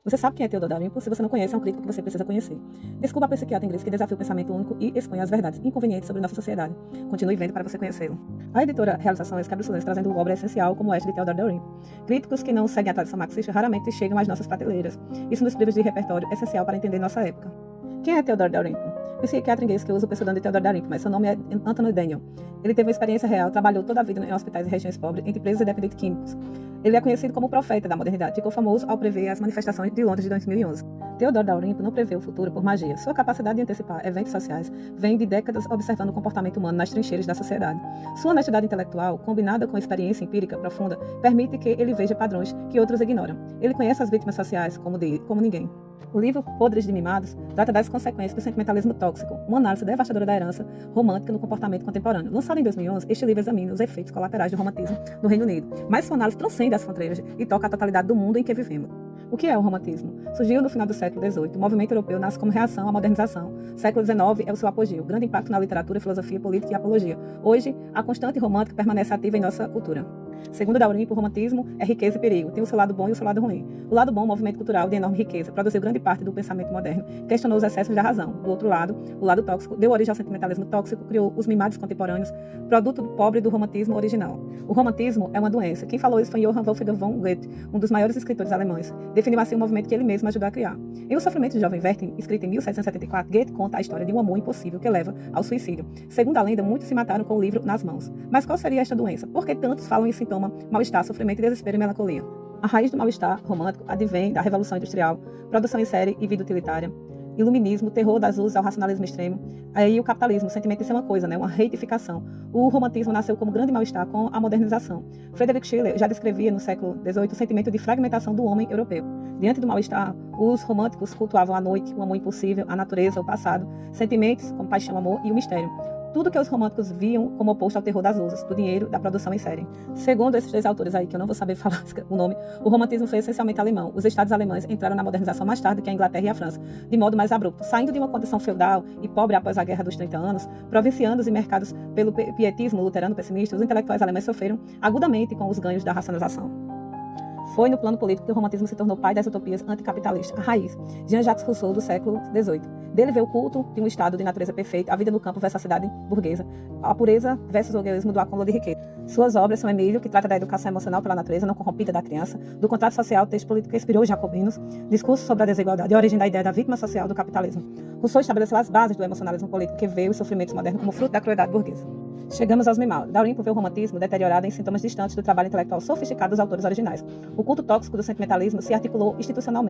Você sabe quem é Theodor Dalrymple? Se você não conhece, é um crítico que você precisa conhecer. Descubra a psiquiatra inglês que desafia o pensamento único e expõe as verdades inconvenientes sobre nossa sociedade. Continue vendo para você conhecê-lo. A editora Realizações quebra o silêncio trazendo obra essencial como esta de Theodor Dalrymple. Críticos que não seguem a tradição marxista raramente chegam às nossas prateleiras. Isso nos priva de repertório essencial para entender nossa época. Quem é Theodor Dalrymple? Psiquiatra inglês que usa o pseudônimo de Theodor Dalrymple, mas seu nome é Anthony Daniel. Ele teve uma experiência real, trabalhou toda a vida em hospitais e regiões pobres, entre presos e dependentes químicos. Ele é conhecido como o profeta da modernidade, ficou famoso ao prever as manifestações de Londres de 2011. Theodor Dalrymple não prevê o futuro por magia. Sua capacidade de antecipar eventos sociais vem de décadas observando o comportamento humano nas trincheiras da sociedade. Sua honestidade intelectual, combinada com experiência empírica profunda, permite que ele veja padrões que outros ignoram. Ele conhece as vítimas sociais como ninguém. O livro Podres de Mimados trata das consequências do sentimentalismo tóxico, uma análise devastadora da herança romântica no comportamento contemporâneo. Lançado em 2011, este livro examina os efeitos colaterais do romantismo no Reino Unido, mas sua análise transcende as fronteiras e toca a totalidade do mundo em que vivemos. O que é o romantismo? Surgiu no final do século XVIII. O movimento europeu nasce como reação à modernização. O século XIX é o seu apogeu, grande impacto na literatura, filosofia, política e apologia. Hoje, a constante romântica permanece ativa em nossa cultura. Segundo Dalrymple, o romantismo é riqueza e perigo. Tem o seu lado bom e o seu lado ruim. O lado bom, movimento cultural de enorme riqueza, produziu grande parte do pensamento moderno, questionou os excessos da razão. Do outro lado, o lado tóxico, deu origem ao sentimentalismo tóxico, criou os mimados contemporâneos, produto pobre do romantismo original. O romantismo é uma doença. Quem falou isso foi Johann Wolfgang von Goethe, um dos maiores escritores alemães. Definiu assim o movimento que ele mesmo ajudou a criar. Em O Sofrimento de Jovem Werther, escrito em 1774, Goethe conta a história de um amor impossível que leva ao suicídio. Segundo a lenda, muitos se mataram com o livro nas mãos. Mas qual seria esta doença? Por que tantos falam em sintoma mal-estar, sofrimento, desespero e melancolia? A raiz do mal-estar romântico advém da Revolução Industrial, produção em série e vida utilitária, iluminismo, terror das luzes ao racionalismo extremo, aí o capitalismo, o sentimento de ser uma coisa, uma reitificação. O romantismo nasceu como grande mal-estar com a modernização. Friedrich Schiller já descrevia no século XVIII o sentimento de fragmentação do homem europeu. Diante do mal-estar, os românticos cultuavam a noite, o amor impossível, a natureza, o passado, sentimentos como paixão, amor e o mistério. Tudo que os românticos viam como oposto ao terror das luzes, do dinheiro, da produção em série. Segundo esses três autores aí, que eu não vou saber falar o nome, o romantismo foi essencialmente alemão. Os estados alemães entraram na modernização mais tarde que a Inglaterra e a França, de modo mais abrupto. Saindo de uma condição feudal e pobre após a Guerra dos 30 anos, provincianos e mercados pelo pietismo luterano pessimista, os intelectuais alemães sofreram agudamente com os ganhos da racionalização. Foi no plano político que o romantismo se tornou pai das utopias anticapitalistas, a raiz. Jean-Jacques Rousseau, do século XVIII. Dele veio o culto de um estado de natureza perfeita, a vida no campo versus a cidade burguesa, a pureza versus o egoísmo do acúmulo de riqueza. Suas obras são Emílio, que trata da educação emocional pela natureza não corrompida da criança, do contrato social, texto político que inspirou os jacobinos, discurso sobre a desigualdade e a origem da ideia da vítima social do capitalismo. Rousseau estabeleceu as bases do emocionalismo político que veio os sofrimentos modernos como fruto da crueldade burguesa. Chegamos aos mimados. Dalrymple vê o romantismo deteriorado em sintomas distantes do trabalho intelectual sofisticado dos autores originais. O culto tóxico do sentimentalismo se articulou institucionalmente.